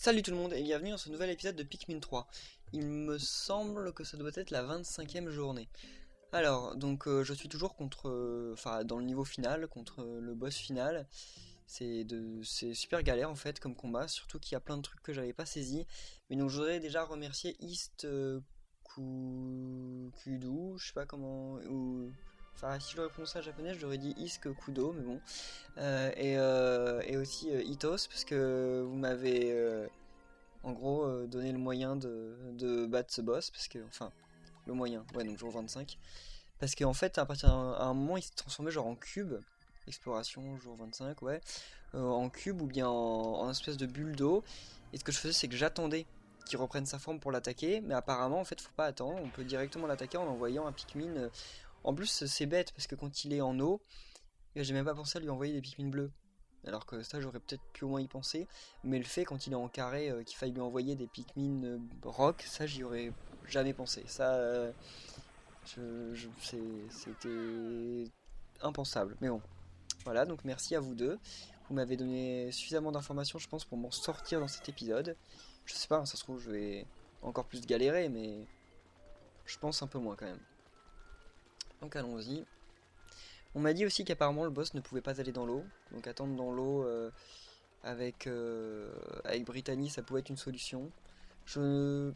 Salut tout le monde et bienvenue dans ce nouvel épisode de Pikmin 3. Il me semble que ça doit être la 25e journée. Alors, donc je suis toujours contre, enfin dans le niveau final, contre le boss final. C'est super galère en fait comme combat, surtout qu'il y a plein de trucs que j'avais pas saisi. Mais donc je voudrais déjà remercier East Kudu, je sais pas comment, ou... Enfin, si je l'aurais prononcé en japonais, j'aurais dit Isk Kudo, mais bon. Et aussi Itos, parce que vous m'avez en gros donné le moyen de battre ce boss, parce que, enfin, le moyen, ouais, donc jour 25. Parce qu'en fait, à partir d'un moment, il se transformait genre en cube, exploration, jour 25, ouais, en cube ou bien en espèce de bulle d'eau. Et ce que je faisais, c'est que j'attendais qu'il reprenne sa forme pour l'attaquer, mais apparemment, en fait, faut pas attendre, on peut directement l'attaquer en envoyant un Pikmin. En plus, c'est bête, parce que quand il est en eau, j'ai même pas pensé à lui envoyer des Pikmin bleus. Alors que ça, j'aurais peut-être pu au moins y penser. Mais le fait, quand il est en carré, qu'il faille lui envoyer des Pikmin rock, ça, j'y aurais jamais pensé. Ça, c'était impensable. Mais bon, voilà, donc merci à vous deux. Vous m'avez donné suffisamment d'informations, je pense, pour m'en sortir dans cet épisode. Je sais pas, hein, ça se trouve, je vais encore plus galérer, mais je pense un peu moins quand même. Donc allons-y. On m'a dit aussi qu'apparemment le boss ne pouvait pas aller dans l'eau. Donc attendre dans l'eau avec Brittany, ça pouvait être une solution. Je,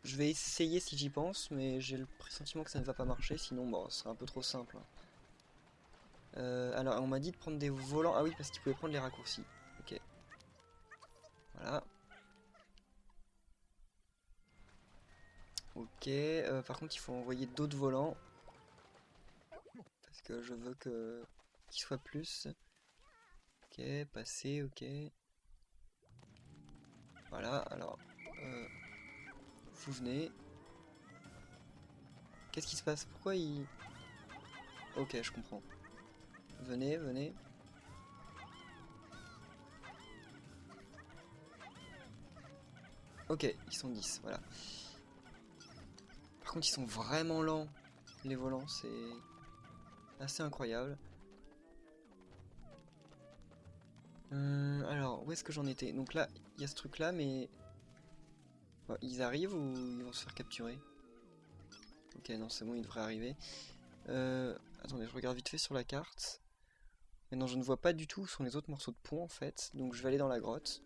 je vais essayer si j'y pense, mais j'ai le pressentiment que ça ne va pas marcher, sinon bon, ce serait un peu trop simple. Alors on m'a dit de prendre des volants. Ah oui, parce qu'il pouvait prendre les raccourcis. Ok. Voilà. Ok. Par contre, il faut envoyer d'autres volants. Parce que je veux que qu'il soit plus. Ok, passer, ok. Voilà, alors. Vous venez. Qu'est-ce qui se passe? Pourquoi il... Ok, je comprends. Venez, venez. Ok, ils sont 10, voilà. Par contre, ils sont vraiment lents, les volants, c'est assez incroyable. Alors, où est-ce que j'en étais? Donc là, il y a ce truc-là, mais... Bon, ils arrivent ou ils vont se faire capturer? Ok, non, c'est bon, ils devraient arriver. Attendez, je regarde vite fait sur la carte. Mais non, je ne vois pas du tout où sont les autres morceaux de pont, en fait. Donc je vais aller dans la grotte.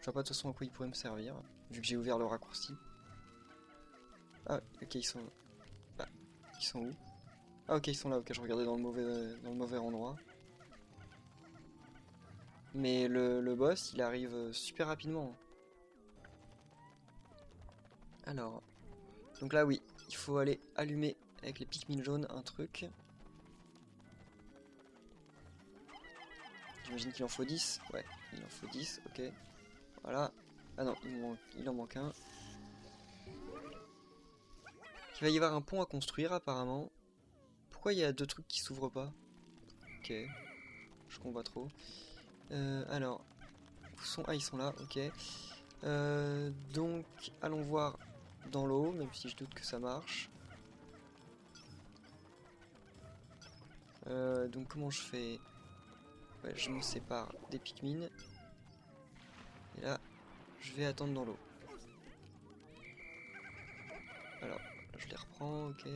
Je vois pas de toute façon à quoi ils pourraient me servir, vu que j'ai ouvert le raccourci. Ah, ok, ils sont... Ah, ils sont où? Ah ok, ils sont là, ok, je regardais dans le mauvais endroit. Mais le boss, il arrive super rapidement. Alors, donc là oui, il faut aller allumer avec les Pikmin jaunes un truc. J'imagine qu'il en faut 10. Ouais, il en faut 10, ok. Voilà. Ah non, il en manque un. Il va y avoir un pont à construire apparemment. Pourquoi il y a deux trucs qui s'ouvrent pas? Ok, je comprends pas trop. Alors, où sont... Ah, ils sont là, ok. Donc, allons voir dans l'eau, même si je doute que ça marche. Donc, comment je fais? Ouais, je me sépare des Pikmin. Et là, je vais attendre dans l'eau. Alors, je les reprends, ok.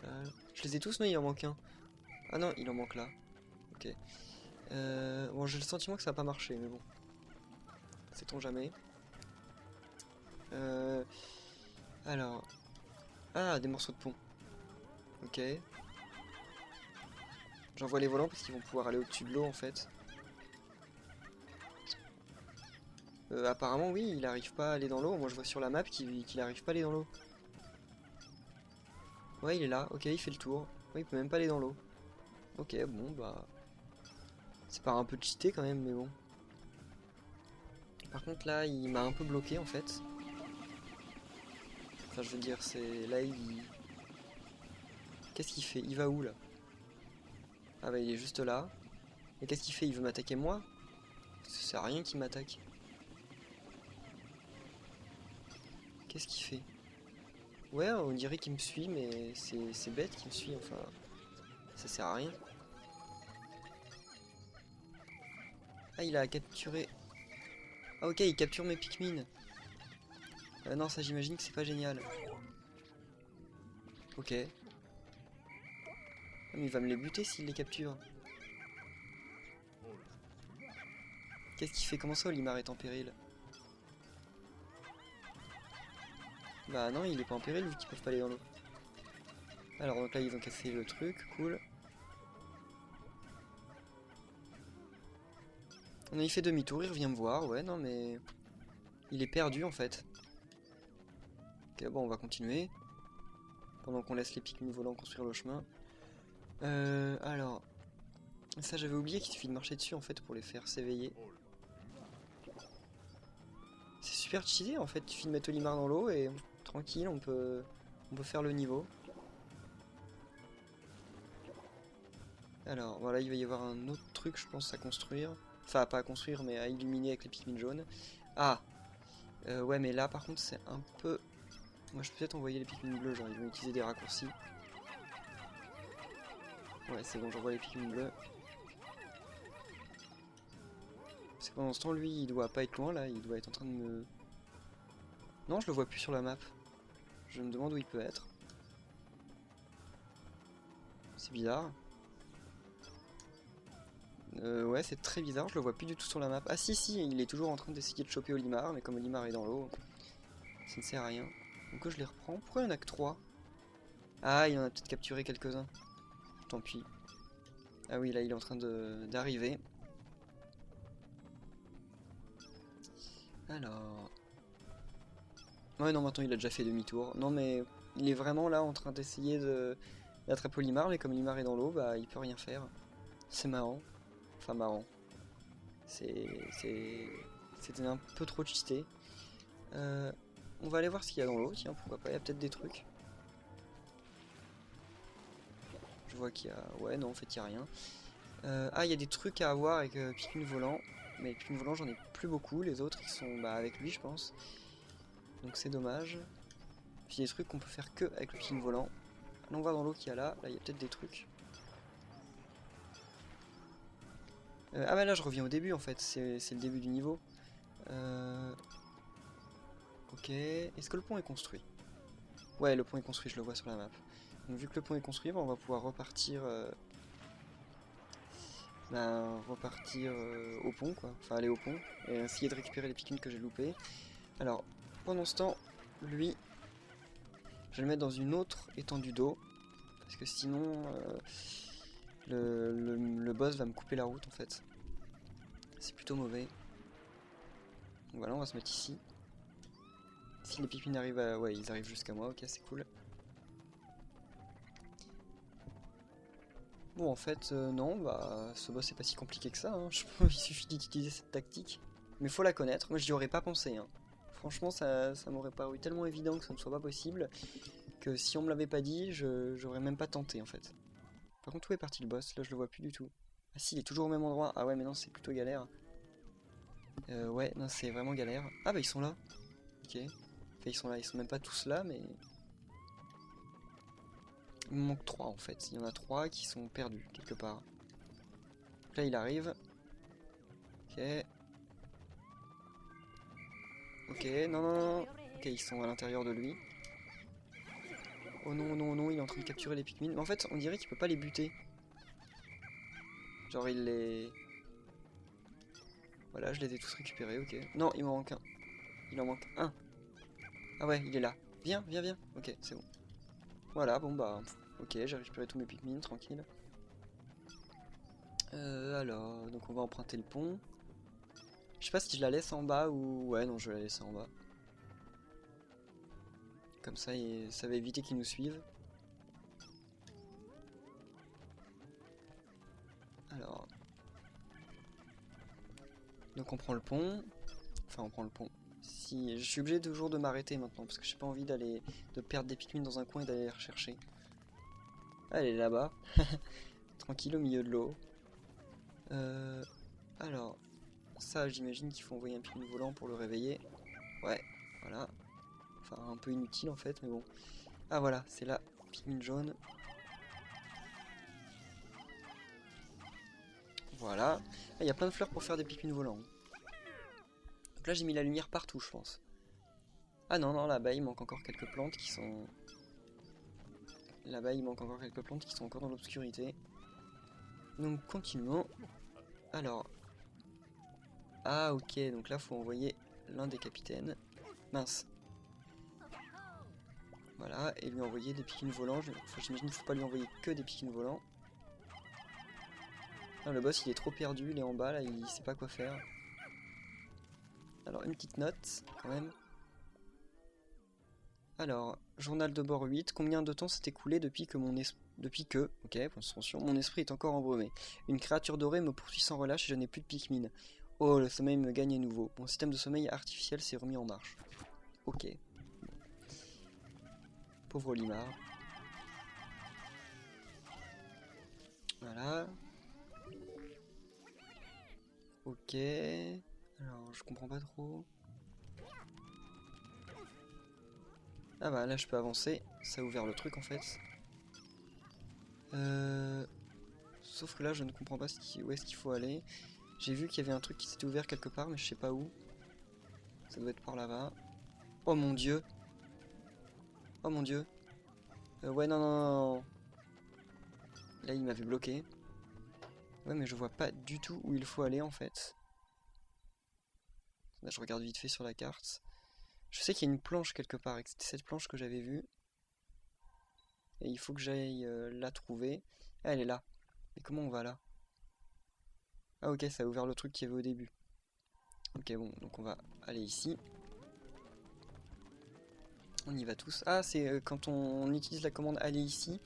Voilà. Je les ai tous, mais il en manque un. Ah non, il en manque là. Ok. Bon, j'ai le sentiment que ça va pas marcher, mais bon. Sait-on jamais. Euh, alors. Ah, des morceaux de pont. Ok. J'envoie les volants parce qu'ils vont pouvoir aller au-dessus de l'eau en fait. Apparemment, oui, il arrive pas à aller dans l'eau. Moi, je vois sur la map qu'il arrive pas à aller dans l'eau. Ouais, il est là. Ok, il fait le tour. Ouais, il peut même pas aller dans l'eau. Ok, bon, bah... C'est pas un peu cheaté quand même, mais bon. Par contre, là, il m'a un peu bloqué, en fait. Enfin, je veux dire, c'est... Là, il... Qu'est-ce qu'il fait? Il va où, là? Ah bah, il est juste là. Et qu'est-ce qu'il fait? Il veut m'attaquer moi? Ça sert à rien qu'il m'attaque. Qu'est-ce qu'il fait? Ouais, on dirait qu'il me suit, mais c'est bête qu'il me suit, enfin... Ça sert à rien. Ah, il a capturé Ah ok, il capture mes Pikmin. Non, ça j'imagine que c'est pas génial. Ok. Ah, mais il va me les buter s'il les capture. Qu'est-ce qu'il fait? Comment ça, Olimar est en péril? Bah non, il est pas en péril vu qu'ils peuvent pas aller dans l'eau. Alors donc là ils ont cassé le truc, cool. Il fait demi-tour, il revient me voir, ouais non mais... Il est perdu en fait. Ok bon on va continuer. Pendant qu'on laisse les Pikmin volants construire le chemin. Alors... Ça j'avais oublié qu'il suffit de marcher dessus en fait pour les faire s'éveiller. C'est super cheaté en fait, il suffit de mettre Olimar dans l'eau et tranquille on peut faire le niveau. Alors voilà, il va y avoir un autre truc je pense à construire. Enfin pas à construire mais à illuminer avec les Pikmin jaunes. Ah ouais mais là par contre c'est un peu... Moi je peux peut-être envoyer les Pikmin bleus, genre ils vont utiliser des raccourcis. Ouais c'est bon, j'envoie les Pikmin bleus. Parce que pendant ce temps lui il doit pas être loin là, il doit être en train de me... Non je le vois plus sur la map. Je me demande où il peut être. C'est bizarre. Ouais c'est très bizarre, je le vois plus du tout sur la map. Ah si si, il est toujours en train d'essayer de choper Olimar, mais comme Olimar est dans l'eau, ça ne sert à rien. Donc je les reprends. Pourquoi il n'y en a que 3? Ah il en a peut-être capturé quelques-uns. Tant pis. Ah oui là il est en train d'arriver. Alors... Ouais non maintenant il a déjà fait demi-tour. Non mais il est vraiment là en train d'essayer d'attraper Olimar, mais comme Olimar est dans l'eau, bah il peut rien faire. C'est marrant. Enfin marrant. C'était un peu trop cheaté. On va aller voir ce qu'il y a dans l'eau, tiens pourquoi pas, il y a peut-être des trucs. Je vois qu'il y a... Ouais non en fait il n'y a rien. Ah il y a des trucs à avoir avec Pikmin volant. Mais Pikmin volant j'en ai plus beaucoup, les autres ils sont bah, avec lui je pense. Donc c'est dommage. Puis il y a des trucs qu'on peut faire que avec le Pikmin volant. Allons voir dans l'eau qu'il y a là, là il y a peut-être des trucs. Ah bah là je reviens au début en fait, c'est le début du niveau. Ok, est-ce que le pont est construit? Ouais le pont est construit, je le vois sur la map. Donc vu que le pont est construit, bah, on va pouvoir repartir... au pont quoi, enfin aller au pont et essayer de récupérer les Pikmin que j'ai loupés. Alors pendant ce temps, lui, je vais le mettre dans une autre étendue d'eau parce que sinon le boss va me couper la route en fait. C'est plutôt mauvais. Donc voilà, on va se mettre ici. Si les Pikmin arrivent à... Ouais, ils arrivent jusqu'à moi, ok c'est cool. Bon en fait non, bah ce boss est pas si compliqué que ça, hein. Il suffit d'utiliser cette tactique. Mais faut la connaître, moi j'y aurais pas pensé hein. Franchement ça m'aurait paru tellement évident que ça ne soit pas possible que si on me l'avait pas dit, j'aurais même pas tenté en fait. Par contre où est parti le boss? Là je le vois plus du tout. Ah si il est toujours au même endroit, ah ouais mais non c'est plutôt galère. Ouais non c'est vraiment galère. Ah bah ils sont là. Ok. Enfin ils sont là, ils sont même pas tous là mais... Il me manque 3 en fait, il y en a 3 qui sont perdus quelque part. Donc là il arrive. Ok. Ok, non, non, non. Ok, ils sont à l'intérieur de lui. Oh non, non, non, il est en train de capturer les Pikmin. Mais en fait, on dirait qu'il peut pas les buter. Genre, il les... Voilà, je les ai tous récupérés, ok. Non, il m'en manque un. Il en manque un. Ah ouais, il est là. Viens, viens, viens. Ok, c'est bon. Voilà, bon bah... Ok, j'ai récupéré tous mes Pikmin, tranquille. Alors, donc on va emprunter le pont. Je sais pas si je la laisse en bas ou... Ouais, non, je vais la laisser en bas. Comme ça, ça va éviter qu'ils nous suivent. Alors... Donc on prend le pont. Enfin, on prend le pont. Si... Je suis obligé toujours de m'arrêter maintenant, parce que j'ai pas envie de perdre des Pikmin dans un coin et d'aller les rechercher. Ah, elle est là-bas. Tranquille, au milieu de l'eau. Alors... Ça, j'imagine qu'il faut envoyer un Pikmin volant pour le réveiller. Ouais, voilà. Enfin, un peu inutile en fait, mais bon. Ah voilà, c'est là, Pikmin jaune. Voilà. Ah, il y a plein de fleurs pour faire des Pikmin volants. Donc là j'ai mis la lumière partout je pense. Ah non, non, là-bas il manque encore quelques plantes qui sont... Là-bas il manque encore quelques plantes qui sont encore dans l'obscurité. Donc continuons. Alors... Ah ok, donc là faut envoyer l'un des capitaines. Mince. Voilà, et lui envoyer des piquines volants. J'imagine qu'il ne faut pas lui envoyer que des piquines volants. Non, le boss il est trop perdu, il est en bas là, il sait pas quoi faire. Alors une petite note quand même. Alors, journal de bord 8, combien de temps s'est écoulé depuis que mon esprit... ok, point de suspension, mon esprit est encore embrumé. Une créature dorée me poursuit sans relâche et je n'ai plus de Pikmin. Oh, le sommeil me gagne à nouveau. Mon système de sommeil artificiel s'est remis en marche. Ok. Pauvre Olimar. Voilà. Ok. Alors, je comprends pas trop. Ah bah là je peux avancer, ça a ouvert le truc en fait. Sauf que là je ne comprends pas où est-ce qu'il faut aller. J'ai vu qu'il y avait un truc qui s'était ouvert quelque part mais je sais pas où. Ça doit être par là-bas. Oh mon dieu. Oh mon dieu. Ouais non non non. Là il m'avait bloqué. Ouais mais je vois pas du tout où il faut aller en fait. Là je regarde vite fait sur la carte. Je sais qu'il y a une planche quelque part et que c'était cette planche que j'avais vue. Et il faut que j'aille la trouver. Ah, elle est là. Mais comment on va là? Ah ok, ça a ouvert le truc qu'il y avait au début. Ok bon, donc on va aller ici. On y va tous. Ah, c'est quand on utilise la commande aller ici,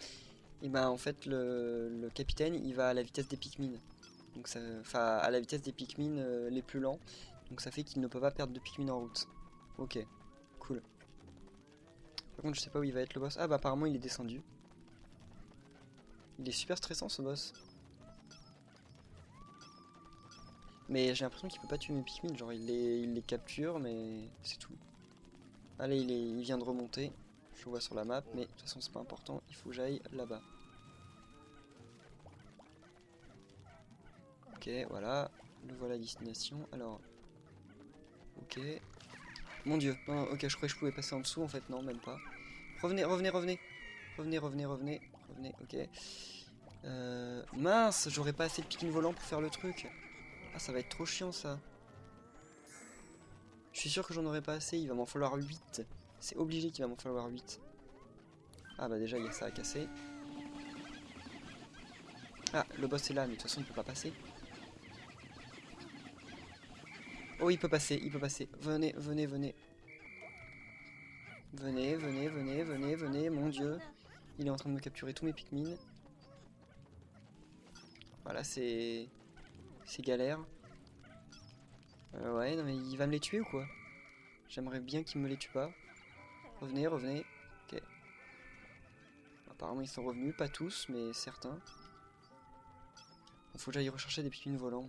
et ben en fait le capitaine il va à la vitesse des Pikmin. Donc ça, enfin à la vitesse des Pikmin les plus lents. Donc ça fait qu'il ne peut pas perdre de Pikmin en route. Ok, cool. Par contre je sais pas où il va être le boss. Ah bah apparemment il est descendu. Il est super stressant ce boss. Mais j'ai l'impression qu'il peut pas tuer mes Pikmin, genre il les capture mais c'est tout. Allez il vient de remonter. Je le vois sur la map mais de toute façon c'est pas important, il faut que j'aille là-bas. Ok, voilà, le voilà destination. Alors, ok. Mon dieu, non, ok, je croyais que je pouvais passer en dessous, en fait, non, même pas. Revenez, revenez, revenez. Revenez, revenez, revenez. Revenez, ok. Mince, j'aurais pas assez de Pikmin volant pour faire le truc. Ah, ça va être trop chiant, ça. Je suis sûr que j'en aurais pas assez, il va m'en falloir 8. C'est obligé qu'il va m'en falloir 8. Ah bah déjà, il y a ça à casser. Ah, le boss est là, mais de toute façon, il peut pas passer. Oh, il peut passer, il peut passer. Venez, venez, venez. Venez, venez, venez, venez, venez, mon dieu. Il est en train de me capturer tous mes Pikmin. Voilà, c'est galère. Ouais, non mais il va me les tuer ou quoi? J'aimerais bien qu'il me les tue pas. Revenez, revenez. Ok. Apparemment ils sont revenus, pas tous, mais certains. Il faut que j'aille rechercher des Pikmin volants.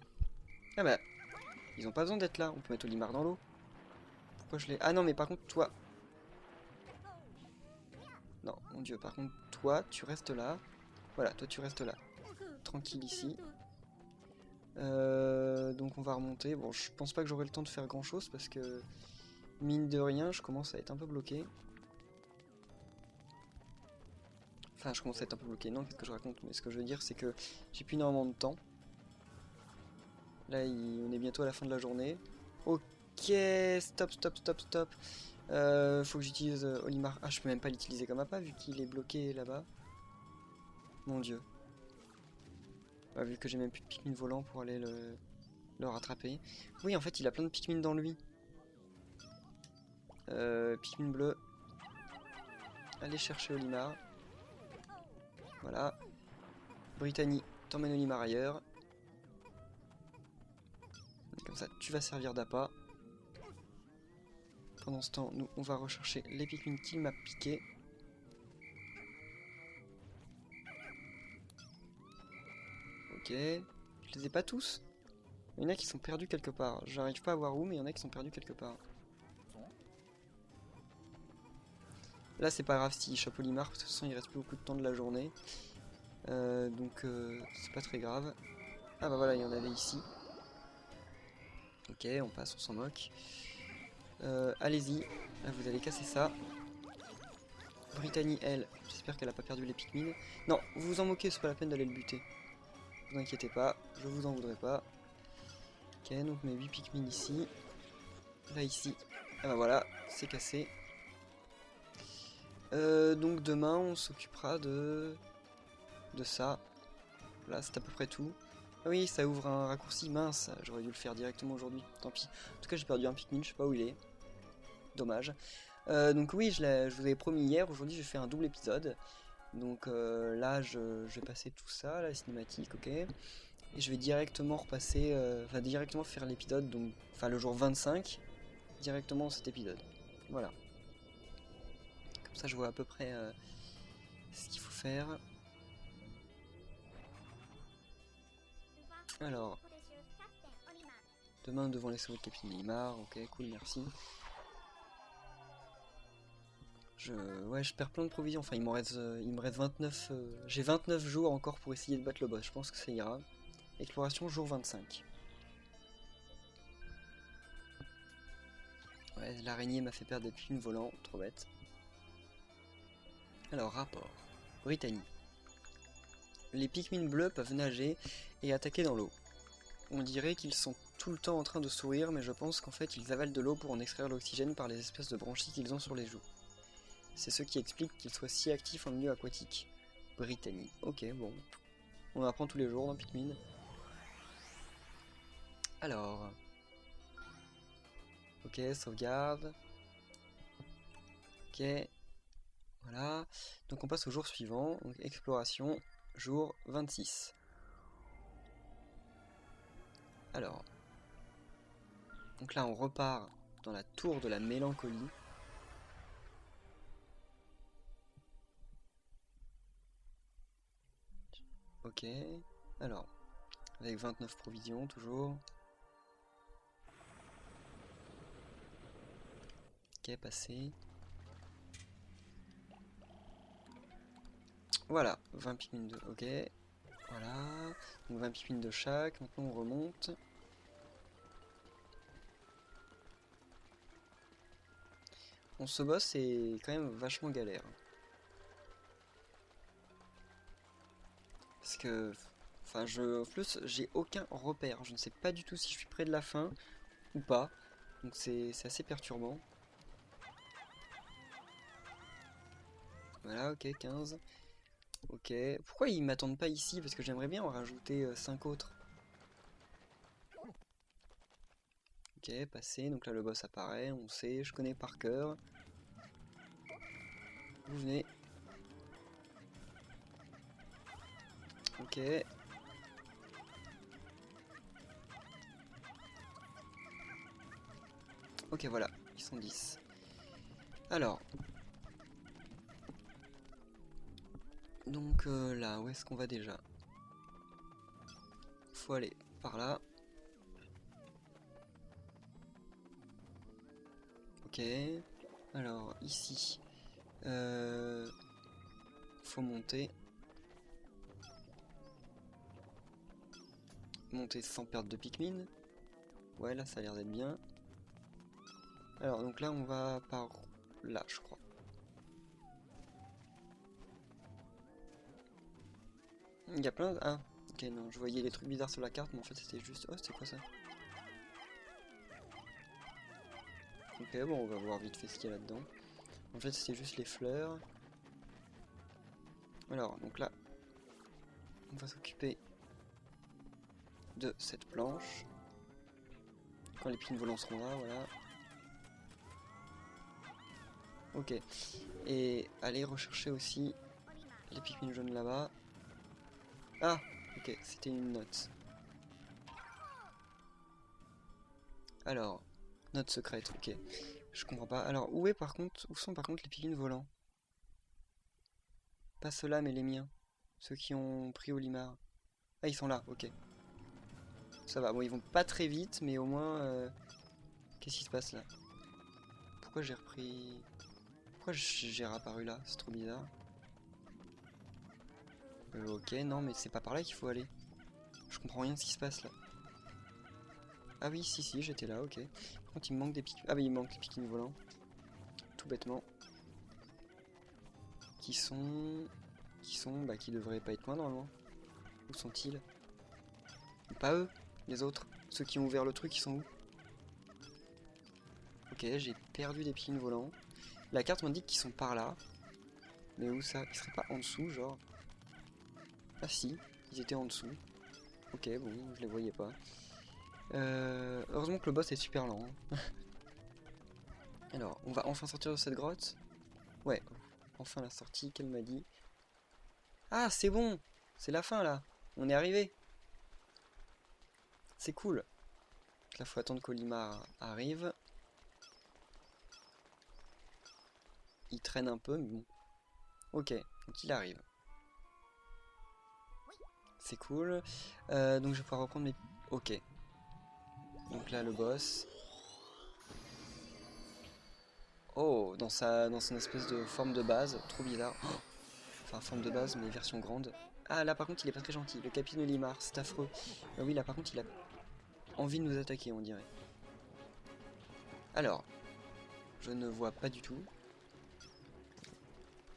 Ah bah, ils ont pas besoin d'être là, on peut mettre Olimar dans l'eau. Pourquoi je l'ai... Ah non mais par contre toi... Non, mon dieu, par contre toi, tu restes là. Voilà, toi tu restes là. Tranquille ici. Donc on va remonter. Bon, je pense pas que j'aurai le temps de faire grand chose parce que mine de rien, je commence à être un peu bloqué. Enfin, je commence à être un peu bloqué. Non, qu'est-ce que je raconte? Mais ce que je veux dire, c'est que j'ai plus énormément de temps. Là, on est bientôt à la fin de la journée. Ok, stop, stop, stop, stop. Faut que j'utilise Olimar. Ah, je peux même pas l'utiliser comme appât vu qu'il est bloqué là-bas. Mon dieu. Ah, vu que j'ai même plus de Pikmin volant pour aller le rattraper. Oui, en fait, il a plein de Pikmin dans lui. Pikmin bleu. Allez chercher Olimar. Voilà. Brittany, t'emmènes Olimar ailleurs. Comme ça, tu vas servir d'appât. Pendant ce temps, nous, on va rechercher les Pikmin qu'il m'a piqué. Ok. Je les ai pas tous. Il y en a qui sont perdus quelque part. J'arrive pas à voir où, mais il y en a qui sont perdus quelque part. Là, c'est pas grave s'il chope Olimar, de toute façon, il reste plus beaucoup de temps de la journée. Donc, c'est pas très grave. Ah bah voilà, il y en avait ici. Ok, on passe, on s'en moque. Allez-y, là vous allez casser ça. Brittany, elle, j'espère qu'elle a pas perdu les Pikmin. Non, vous vous en moquez, c'est pas la peine d'aller le buter. Ne vous inquiétez pas, je vous en voudrais pas. Ok, donc mes 8 Pikmin ici. Là, ici. Ah bah voilà, c'est cassé. Donc demain, on s'occupera de ça. Là, c'est à peu près tout. Ah oui, ça ouvre un raccourci, mince, j'aurais dû le faire directement aujourd'hui, tant pis. En tout cas, j'ai perdu un Pikmin, je sais pas où il est. Dommage. Donc oui, je vous avais promis hier, aujourd'hui je fais un double épisode. Donc là, je vais passer tout ça, la cinématique, ok. Et je vais directement repasser, enfin directement faire l'épisode, donc, enfin le jour 25, directement cet épisode. Voilà. Comme ça, je vois à peu près ce qu'il faut faire. Alors, demain devant les sauver le capitaine Neymar, ok, cool, merci. Ouais, je perds plein de provisions, enfin il me reste 29, j'ai 29 jours encore pour essayer de battre le boss, je pense que ça ira. Exploration jour 25. Ouais, l'araignée m'a fait perdre des Pikmin volants, trop bête. Alors, rapport. Brittany. Les Pikmin bleus peuvent nager et attaquer dans l'eau. On dirait qu'ils sont tout le temps en train de sourire, mais je pense qu'en fait ils avalent de l'eau pour en extraire l'oxygène par les espèces de branchies qu'ils ont sur les joues. C'est ce qui explique qu'ils soient si actifs en milieu aquatique. Brittany. Ok, bon. On apprend tous les jours dans Pikmin. Alors. Ok, sauvegarde. Ok. Voilà. Donc on passe au jour suivant. Donc exploration, jour 26. Alors. Donc là on repart dans la tour de la mélancolie. Ok. Alors. Avec 29 provisions toujours. Ok, passé. Voilà, 20 Pikmin de... Ok. Voilà. Donc 20 Pikmin de chaque. Maintenant on remonte. Bon, ce boss est quand même vachement galère. Parce que... Enfin, en plus, j'ai aucun repère. Je ne sais pas du tout si je suis près de la fin ou pas. Donc c'est assez perturbant. Voilà, ok, 15. Ok. Pourquoi ils m'attendent pas ici? Parce que j'aimerais bien en rajouter 5 autres. Ok, passé. Donc là, le boss apparaît. On sait, je connais par cœur. Vous venez. Ok. Ok, voilà. Ils sont 10. Alors. Donc là, où est-ce qu'on va déjà? Faut aller par là. Ok. Alors, ici. Faut monter. Monter sans perdre de Pikmin. Ouais, là, ça a l'air d'être bien. Alors, donc là, on va par là, je crois. Il y a plein de... Ah, ok, non, je voyais des trucs bizarres sur la carte, mais en fait, c'était juste... Oh, c'était quoi ça? Ok, bon, on va voir vite fait ce qu'il y a là-dedans. En fait, c'était juste les fleurs. Alors, donc là, on va s'occuper de cette planche. Quand les Pikmin volants seront là, voilà. Ok. Et aller rechercher aussi les Pikmin jaunes là-bas. Ah, ok, c'était une note. Alors, note secrète, ok. Je comprends pas. Alors, où sont par contre les Pikmin volants? Pas ceux-là, mais les miens. Ceux qui ont pris Olimar. Ah, ils sont là, ok. Ça va, bon, ils vont pas très vite, mais au moins... Qu'est-ce qui se passe là? Pourquoi j'ai repris... Pourquoi j'ai réapparu là? C'est trop bizarre. Ok, non, mais c'est pas par là qu'il faut aller. Je comprends rien de ce qui se passe là. Ah oui, si, j'étais là, ok. Par contre, il me manque des Pikmin. Ah oui, il me manque les Pikmin volants. Tout bêtement. Qui sont... Bah, qui devraient pas être loin, normalement. Où sont-ils? Pas eux, les autres. Ceux qui ont ouvert le truc, ils sont où? Ok, j'ai perdu des Pikmin volants. La carte m'indique qu'ils sont par là. Mais où ça? Ils seraient pas en dessous, genre? Ah si, ils étaient en dessous. Ok, bon, je les voyais pas. Heureusement que le boss est super lent. Hein. Alors, on va enfin sortir de cette grotte. Ouais, enfin la sortie qu'elle m'a dit. Ah, c'est bon! C'est la fin, là! On est arrivé! C'est cool! Là, faut attendre qu'Olimar arrive. Il traîne un peu, mais bon. Ok, donc il arrive. C'est cool. Donc je vais pouvoir reprendre mes... Ok. Donc là, le boss. Oh, dans son espèce de forme de base. Trop bizarre. Oh, enfin, forme de base, mais version grande. Ah, là, par contre, il est pas très gentil. Le capitaine Olimar, c'est affreux. Oui, là, par contre, il a envie de nous attaquer, on dirait. Alors, je ne vois pas du tout.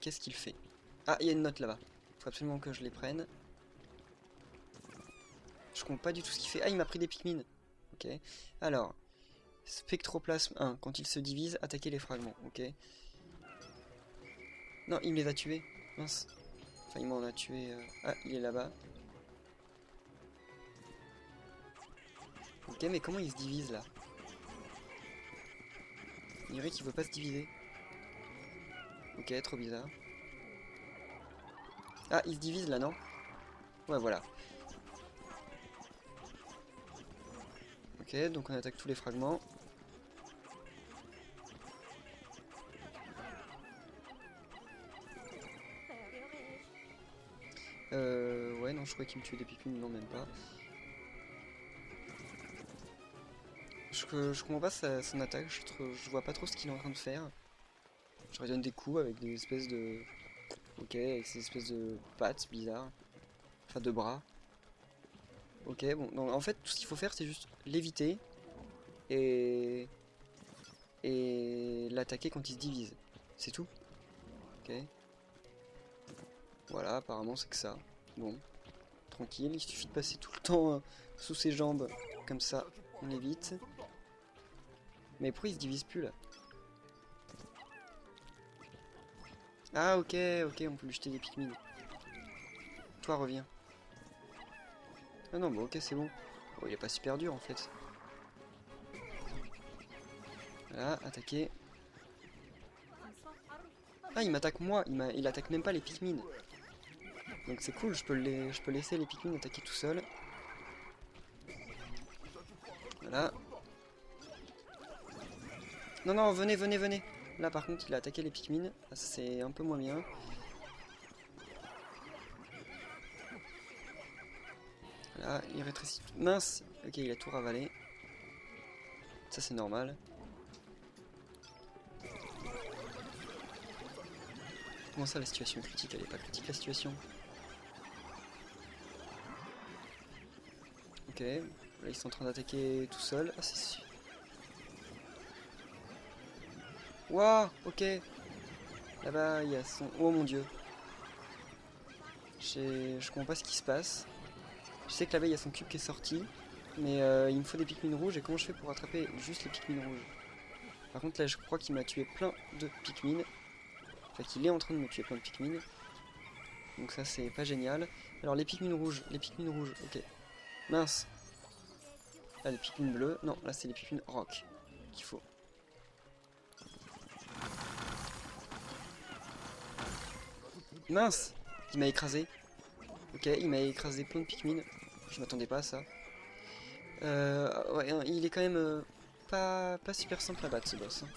Qu'est-ce qu'il fait? Ah, il y a une note là-bas. Faut absolument que je les prenne. Je comprends pas du tout ce qu'il fait. Ah, il m'a pris des Pikmin. Ok. Alors, Spectroplasme 1. Quand il se divise, attaquez les fragments. Ok. Non, il me les a tués. Mince. Enfin, il m'en a tué. Ah, il est là-bas. Ok, mais comment il se divise là? Il dirait qu'il veut pas se diviser. Ok, trop bizarre. Ah, il se divise là, non? Ouais, voilà. Ok, donc on attaque tous les fragments. Ouais, non, je croyais qu'il me tuait des Pikmin, non, même pas. Je comprends pas son attaque, je vois pas trop ce qu'il est en train de faire. Je lui donne des coups avec des espèces de... Ok, avec ces espèces de pattes bizarres. Enfin, de bras. Ok, bon, donc en fait, tout ce qu'il faut faire, c'est juste l'éviter et... et l'attaquer quand il se divise. C'est tout. Ok. Voilà, apparemment, c'est que ça. Bon, tranquille, il suffit de passer tout le temps sous ses jambes, comme ça, on évite. Mais pourquoi il se divise plus, là? Ah, ok, on peut lui jeter des Pikmin. Toi, reviens. Ah non, bah ok, c'est bon. Oh, il est pas super dur, en fait. Voilà, attaquer. Ah, il m'attaque moi, il attaque même pas les Pikmin. Donc c'est cool, je peux laisser les Pikmin attaquer tout seul. Voilà. Non, non, venez. Là, par contre, il a attaqué les Pikmin. Ah, c'est un peu moins bien. Là, il rétrécit. Mince! Ok, il a tout ravalé. Ça, c'est normal. Comment ça, la situation est critique? Elle est pas critique, la situation. Ok. Là, ils sont en train d'attaquer tout seul. Ah, c'est sûr. Waouh! Ok. Là-bas, il y a son... Oh mon dieu. Je comprends pas ce qui se passe. Je sais que là-bas, il y a son cube qui est sorti. Mais il me faut des Pikmin rouges. Et comment je fais pour attraper juste les Pikmin rouges? Par contre, là, je crois qu'il m'a tué plein de Pikmin. Enfin, qu'il est en train de me tuer plein de Pikmin. Donc ça, c'est pas génial. Alors, les Pikmin rouges. Ok. Mince. Là, les Pikmin bleus. Non, là, c'est les Pikmin rock qu'il faut. Mince! Il m'a écrasé. Ok, il m'a écrasé plein de Pikmin. Je m'attendais pas à ça. Ouais, il est quand même pas super simple à battre, ce boss. Hein.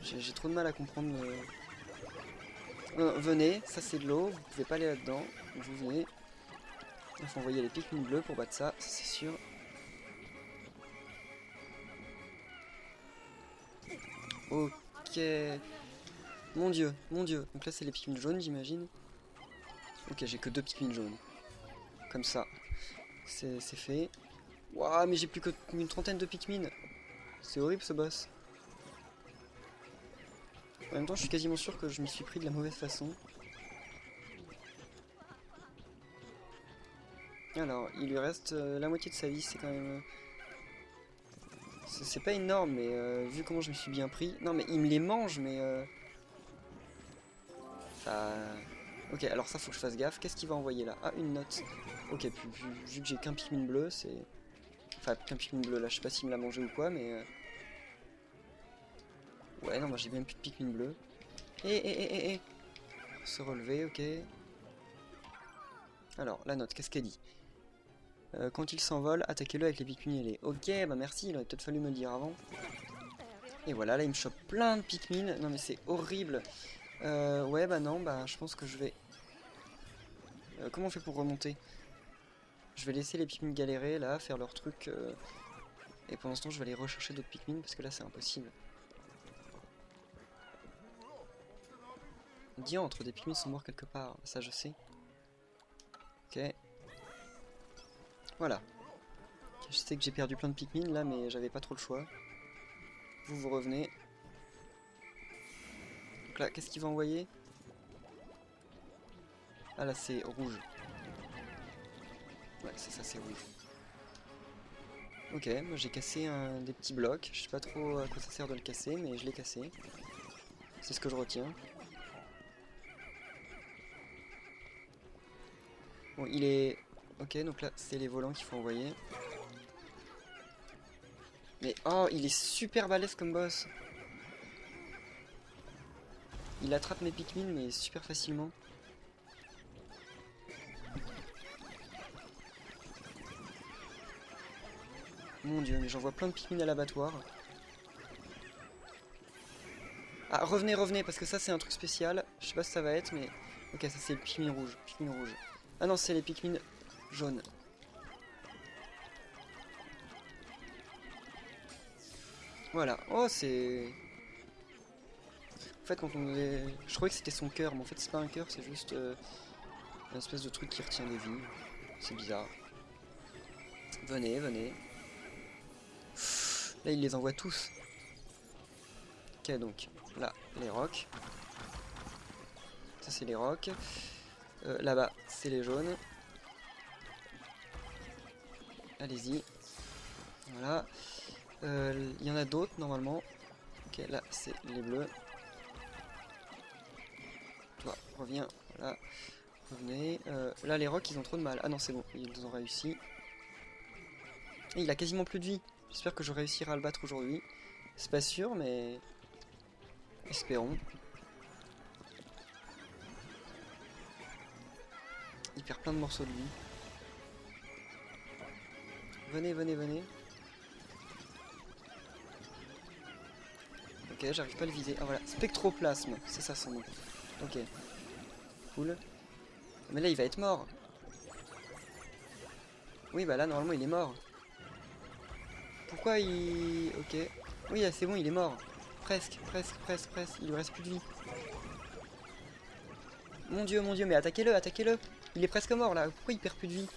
J'ai trop de mal à comprendre. Non, venez, ça c'est de l'eau, vous pouvez pas aller là-dedans. Vous venez. Il faut envoyer les Pikmin bleus pour battre ça, c'est sûr. Ok. Mon dieu. Donc là c'est les Pikmin jaunes, j'imagine. Ok, j'ai que 2 Pikmin jaunes. Comme ça. C'est fait. Waouh, mais j'ai plus qu'une trentaine de Pikmin. C'est horrible ce boss. En même temps, je suis quasiment sûr que je m'y suis pris de la mauvaise façon. Alors, il lui reste la moitié de sa vie, c'est quand même... c'est pas énorme, mais vu comment je me suis bien pris... Non, mais il me les mange, mais... Enfin... Ok, alors ça, faut que je fasse gaffe. Qu'est-ce qu'il va envoyer là? Ah, une note. Ok, vu que j'ai qu'un Pikmin bleu, c'est... Enfin, qu'un Pikmin bleu, là, je sais pas s'il me l'a mangé ou quoi, mais... Ouais, non, moi j'ai même plus de Pikmin bleu. Eh. Se relever, ok. Alors, la note, qu'est-ce qu'elle dit? Quand il s'envole, attaquez-le avec les Pikmin ailés. Ok, bah merci, il aurait peut-être fallu me le dire avant. Et voilà, là il me chope plein de Pikmin. Non mais c'est horrible. Ouais, bah non, bah je pense que je vais... comment on fait pour remonter? Je vais laisser les Pikmin galérer, là, faire leur truc. Et pendant ce temps, je vais aller rechercher d'autres Pikmin, parce que là c'est impossible. Diantre, des Pikmin sont morts quelque part. Ça je sais. Ok. Voilà. Je sais que j'ai perdu plein de Pikmin là, mais j'avais pas trop le choix. Vous revenez. Donc là, qu'est-ce qu'il va envoyer? Ah là, c'est rouge. Ouais, c'est ça, c'est rouge. Ok, moi j'ai cassé des petits blocs. Je sais pas trop à quoi ça sert de le casser, mais je l'ai cassé. C'est ce que je retiens. Bon, il est... Ok, donc là, c'est les volants qu'il faut envoyer. Mais oh, il est super balèze comme boss. Il attrape mes Pikmin, mais super facilement. Mon dieu, mais j'en vois plein de Pikmin à l'abattoir. Ah, revenez, parce que ça c'est un truc spécial. Je sais pas si ça va être, mais... Ok, ça c'est le Pikmin rouge. Ah non, c'est les Pikmin jaunes. Voilà. Oh, c'est... En fait, quand on est... Je croyais que c'était son cœur, mais en fait c'est pas un cœur, c'est juste une espèce de truc qui retient des vies. C'est bizarre. Venez. Là, il les envoie tous. Ok, donc là, les rocs. Ça, c'est les rocs. Là-bas, c'est les jaunes. Allez-y. Voilà. Il y en a d'autres, normalement. Ok, là, c'est les bleus. Toi, reviens. Voilà. Revenez. Là, les rocs, ils ont trop de mal. Ah non, c'est bon, ils ont réussi. Et il a quasiment plus de vie. J'espère que je réussirai à le battre aujourd'hui. C'est pas sûr, mais... Espérons. Il perd plein de morceaux de vie. Venez. Ok, j'arrive pas à le viser. Ah voilà, spectroplasme, c'est ça son nom. Ok. Cool. Mais là, il va être mort. Oui, bah là, normalement, il est mort. Pourquoi il... Ok. Oui, là, c'est bon, il est mort. Presque. Il lui reste plus de vie. Mon dieu, mais attaquez-le. Il est presque mort, là. Pourquoi il perd plus de vie?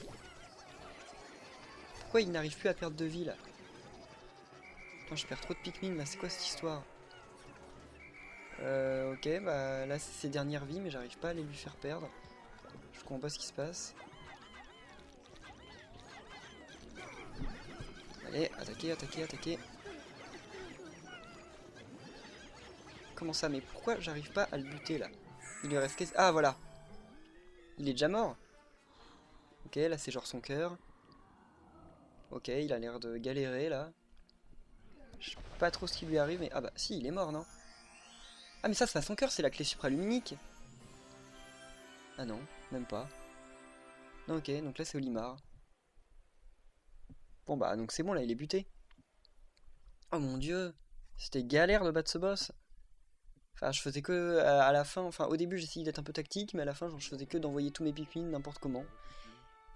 Pourquoi il n'arrive plus à perdre de vie, là? Putain, je perds trop de Pikmin, là. C'est quoi cette histoire? Ok, bah là, c'est ses dernières vies, mais j'arrive pas à les lui faire perdre. Je comprends pas ce qui se passe. Allez, attaquez. Comment ça? Mais pourquoi j'arrive pas à le buter là? Il lui reste... Ah voilà. Il est déjà mort. Ok, là c'est genre son cœur. Ok, il a l'air de galérer là. Je sais pas trop ce qui lui arrive, mais... Ah bah si, il est mort, non? Ah mais ça c'est pas son cœur, c'est la clé supraluminique. Ah non, même pas. Non, ok, donc là c'est Olimar. Bon bah donc c'est bon là, il est buté. Oh mon dieu, c'était galère de battre ce boss. Enfin, je faisais que à la fin, enfin au début j'essayais d'être un peu tactique, mais à la fin genre, je faisais que d'envoyer tous mes Pikmin n'importe comment.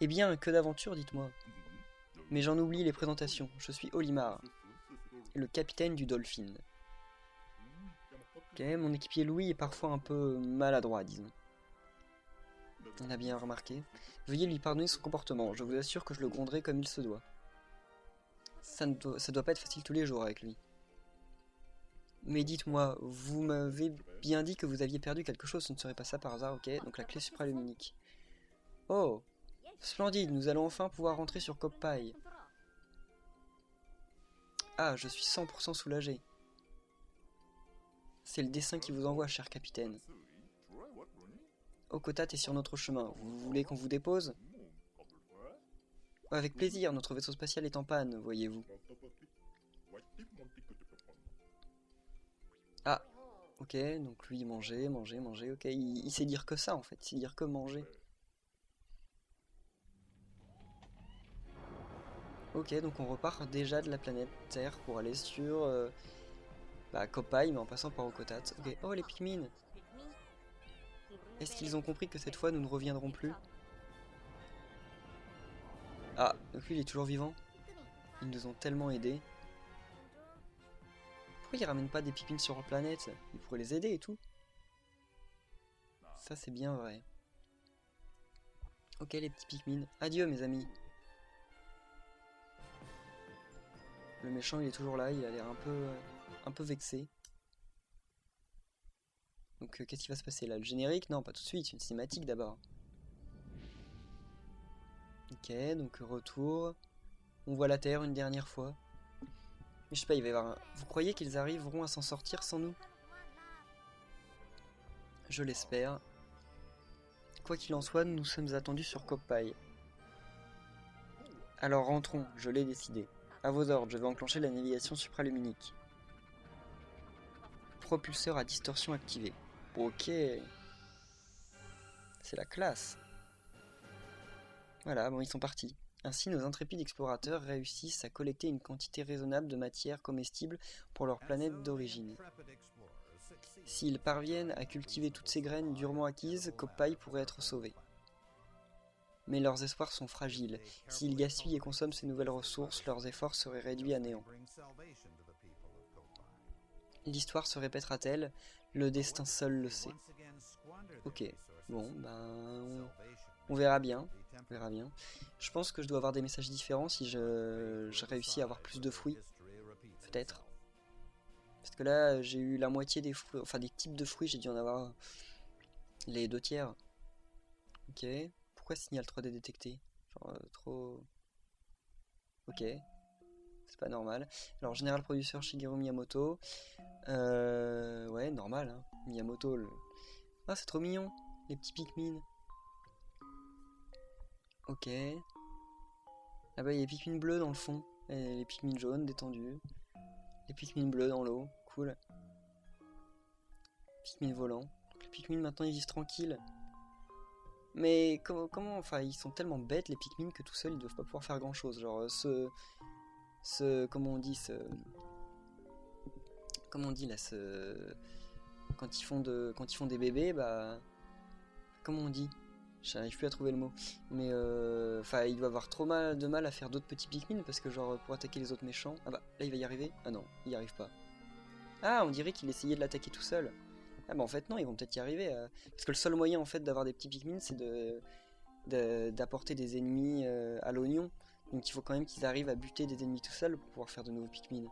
Eh bien, que d'aventure, dites-moi. Mais j'en oublie les présentations. Je suis Olimar, le capitaine du Dolphin. Ok, mon équipier Louis est parfois un peu maladroit, disons. On a bien remarqué. Veuillez lui pardonner son comportement, je vous assure que je le gronderai comme il se doit. Ça doit pas être facile tous les jours avec lui. Mais dites-moi, vous m'avez bien dit que vous aviez perdu quelque chose, ce ne serait pas ça par hasard, ok? Donc la clé supraluminique. Oh, splendide, nous allons enfin pouvoir rentrer sur Koppai. Ah, je suis 100% soulagé. C'est le dessin qui vous envoie, cher capitaine. Okotat est sur notre chemin. Vous voulez qu'on vous dépose? Avec plaisir, notre vaisseau spatial est en panne, voyez-vous. Ah, ok, donc lui, manger, ok. Il sait dire que ça, en fait, il sait dire que manger. Ok, donc on repart déjà de la planète Terre pour aller sur Koppai, mais en passant par Okotat. Ok, oh les Pikmin! Est-ce qu'ils ont compris que cette fois nous ne reviendrons plus? Ah, donc lui il est toujours vivant. Ils nous ont tellement aidés. Pourquoi ils ramènent pas des Pikmin sur leur planète? Ils pourraient les aider et tout. Ça c'est bien vrai. Ok les petits Pikmin. Adieu mes amis. Le méchant il est toujours là, il a l'air un peu vexé. Donc qu'est-ce qui va se passer là? Le générique? Non, pas tout de suite, une cinématique d'abord. Ok, donc retour. On voit la Terre une dernière fois. Mais je sais pas, il va y avoir un... Vous croyez qu'ils arriveront à s'en sortir sans nous? Je l'espère. Quoi qu'il en soit, nous sommes attendus sur Koppai. Alors rentrons, je l'ai décidé. À vos ordres, je vais enclencher la navigation supraluminique. Propulseur à distorsion activé. Ok. C'est la classe. Voilà, bon, ils sont partis. Ainsi, nos intrépides explorateurs réussissent à collecter une quantité raisonnable de matière comestible pour leur planète d'origine. S'ils parviennent à cultiver toutes ces graines durement acquises, Koppai pourrait être sauvé. Mais leurs espoirs sont fragiles. S'ils gaspillent et consomment ces nouvelles ressources, leurs efforts seraient réduits à néant. L'histoire se répétera-t-elle? Le destin seul le sait. Ok, bon, ben... On verra bien. On verra bien. Je pense que je dois avoir des messages différents si je réussis à avoir plus de fruits. Peut-être. Parce que là, j'ai eu la moitié des fruits, enfin des types de fruits, j'ai dû en avoir les 2/3. Ok. Pourquoi signal 3D détecté? Genre trop... Ok. C'est pas normal. Alors, général producteur Shigeru Miyamoto. Ouais, normal, hein. Miyamoto. Ah, c'est trop mignon. Les petits Pikmin. Ok. Ah bah, il y a les Pikmin bleus dans le fond. Et les Pikmin jaunes détendus. Les Pikmin bleus dans l'eau. Cool. Pikmin volants. Les Pikmin maintenant ils vivent tranquilles. Mais comment, enfin ils sont tellement bêtes les Pikmin que tout seuls ils doivent pas pouvoir faire grand chose. Genre comment on dit comment on dit là quand ils font des bébés bah comment on dit? J'arrive plus à trouver le mot. Mais enfin il doit avoir trop de mal à faire d'autres petits Pikmin parce que genre pour attaquer les autres méchants. Ah bah là il va y arriver. Ah non, il y arrive pas. Ah on dirait qu'il essayait de l'attaquer tout seul. Ah bah en fait non, ils vont peut-être y arriver. Parce que le seul moyen en fait d'avoir des petits Pikmin c'est d'apporter des ennemis à l'oignon. Donc il faut quand même qu'ils arrivent à buter des ennemis tout seuls pour pouvoir faire de nouveaux Pikmin.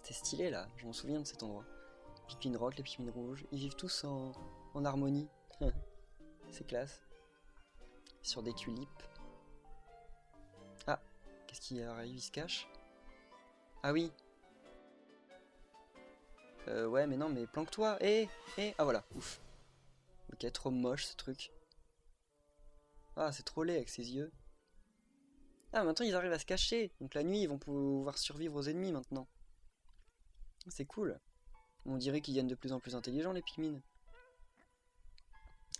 C'est stylé là, je m'en souviens de cet endroit. Pikmin rock, les Pikmin rouges, ils vivent tous en harmonie. C'est classe. Sur des tulipes. Ah, qu'est-ce qui arrive? Il se cache? Ah oui. Ouais mais non mais planque-toi. Ah voilà, ouf. Ok, trop moche ce truc. Ah, c'est trop laid avec ses yeux. Ah, maintenant ils arrivent à se cacher. Donc la nuit, ils vont pouvoir survivre aux ennemis maintenant. C'est cool. On dirait qu'ils deviennent de plus en plus intelligents, les Pikmin.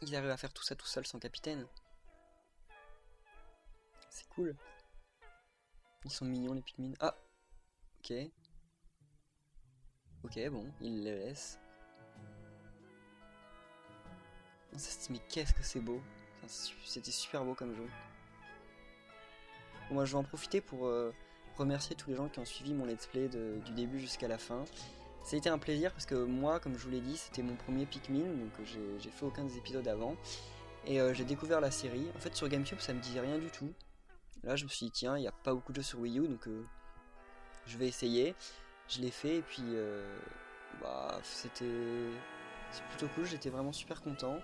Ils arrivent à faire tout ça tout seuls sans capitaine. C'est cool. Ils sont mignons, les Pikmin. Ah, ok. Ok, bon, ils les laissent. Mais qu'est-ce que c'est beau. C'était super beau comme jeu. Bon, moi, je vais en profiter pour remercier tous les gens qui ont suivi mon let's play du début jusqu'à la fin. Ça a été un plaisir parce que moi, comme je vous l'ai dit, c'était mon premier Pikmin, donc j'ai fait aucun des épisodes avant. Et j'ai découvert la série. En fait, sur GameCube, ça me disait rien du tout. Là, je me suis dit, tiens, il n'y a pas beaucoup de jeux sur Wii U, donc je vais essayer. Je l'ai fait, et puis bah, c'est plutôt cool, j'étais vraiment super content.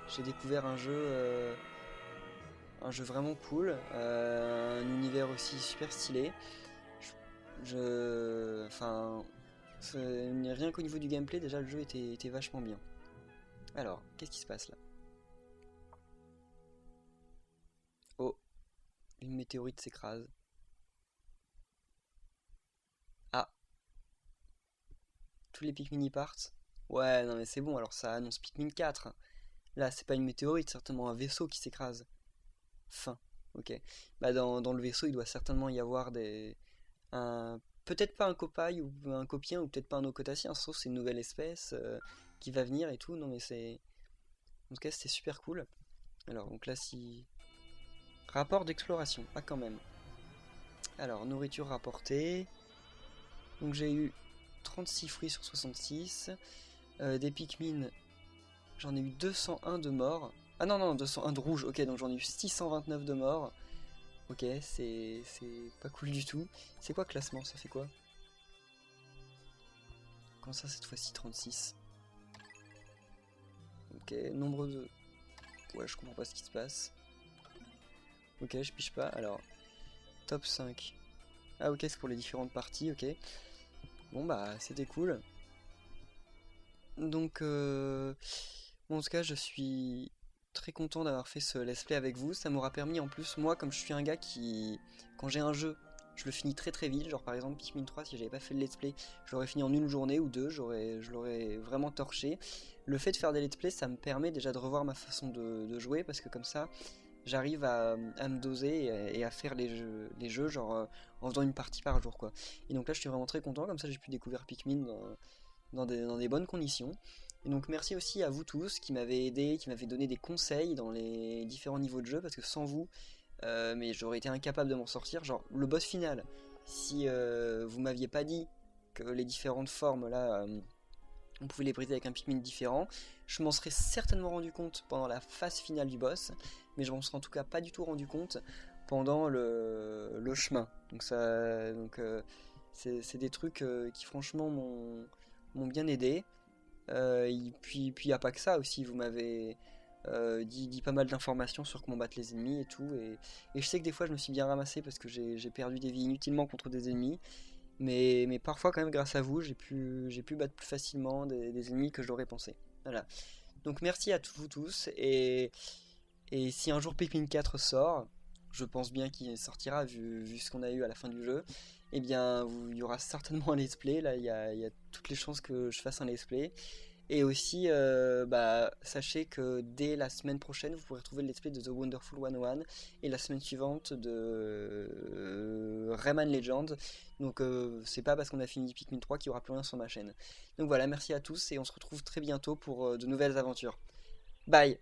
J'ai découvert un jeu vraiment cool, un univers aussi super stylé. Enfin, rien qu'au niveau du gameplay, déjà le jeu était vachement bien. Alors, qu'est-ce qui se passe là? Oh, une météorite s'écrase. Ah, tous les Pikmin y partent. Ouais, non mais c'est bon, alors ça annonce Pikmin 4. Là, c'est pas une météorite, certainement un vaisseau qui s'écrase. Fin. Ok. Bah dans le vaisseau, il doit certainement y avoir peut-être pas un copaille ou un copien ou peut-être pas un ocotacien, sauf c'est une nouvelle espèce qui va venir et tout. Non mais c'est... En tout cas, c'était super cool. Alors, donc là, si... Rapport d'exploration. Ah, quand même. Alors, nourriture rapportée. Donc j'ai eu 36 fruits sur 66. Des Pikmin, j'en ai eu 201 de morts. Ah non, non, 201 de rouge. Ok, donc j'en ai eu 629 de morts. Ok, c'est pas cool du tout. C'est quoi classement? Ça fait quoi? Comment ça, cette fois-ci 36? Ok, nombre de... Ouais, je comprends pas ce qui se passe. Ok, je piche pas. Alors, top 5. Ah ok, c'est pour les différentes parties, ok. Bon bah, c'était cool. Donc, bon, en tout cas, je suis très content d'avoir fait ce let's play avec vous. Ça m'aura permis, en plus, moi, comme je suis un gars qui, quand j'ai un jeu, je le finis très très vite. Genre, par exemple, Pikmin 3, si j'avais pas fait le let's play, je l'aurais fini en une journée ou deux. Je l'aurais vraiment torché. Le fait de faire des let's play, ça me permet déjà de revoir ma façon de jouer, parce que comme ça, j'arrive à me doser et à faire les jeux genre en faisant une partie par jour, quoi. Et donc là, je suis vraiment très content. Comme ça, j'ai pu découvrir Pikmin dans des bonnes conditions. Et donc merci aussi à vous tous qui m'avez aidé, qui m'avez donné des conseils dans les différents niveaux de jeu, parce que sans vous, mais j'aurais été incapable de m'en sortir. Genre le boss final, si vous m'aviez pas dit que les différentes formes là, on pouvait les briser avec un Pikmin différent, je m'en serais certainement rendu compte pendant la phase finale du boss, mais je m'en serais en tout cas pas du tout rendu compte pendant le chemin. Donc ça, donc c'est des trucs qui franchement m'ont bien aidé. Et puis y a pas que ça aussi, vous m'avez dit pas mal d'informations sur comment battre les ennemis et tout. Et je sais que des fois je me suis bien ramassé parce que j'ai perdu des vies inutilement contre des ennemis. Mais parfois quand même grâce à vous j'ai pu battre plus facilement des ennemis que j'aurais pensé. Voilà. Donc merci à vous tous. Et si un jour Pikmin 4 sort, je pense bien qu'il sortira vu ce qu'on a eu à la fin du jeu, eh bien il y aura certainement un let's play. Là il y a toutes les chances que je fasse un let's play. Et aussi, bah, sachez que dès la semaine prochaine, vous pourrez trouver le let's play de The Wonderful 101 et la semaine suivante de Rayman Legend. Donc c'est pas parce qu'on a fini Pikmin 3 qu'il y aura plus rien sur ma chaîne. Donc voilà, merci à tous et on se retrouve très bientôt pour de nouvelles aventures. Bye!